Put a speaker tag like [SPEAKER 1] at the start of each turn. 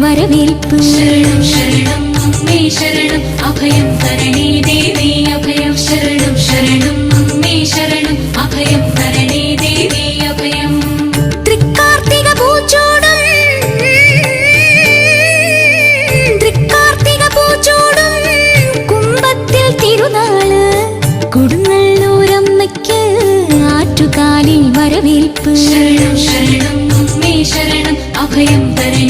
[SPEAKER 1] വരവേൽപ്പ്.
[SPEAKER 2] ശരണം ശരണം അമ്മേ ശരണം അഭയം തരണേ ദേവി അഭയം. ശരണം ശരണം അമ്മേ ശരണം അഭയം തരണേ ദേവി അഭയം.
[SPEAKER 1] തൃക്കാർത്തിക പൂച്ചോടും കുംഭത്തിൽ തിരുനാള്. കൊടുങ്ങല്ലൂരമ്മയ്ക്ക് ആറ്റുകാലിൽ വരവേൽപ്പ്.
[SPEAKER 2] ശരണം ശരണം അമ്മേ ശരണം അഭയം തരണേ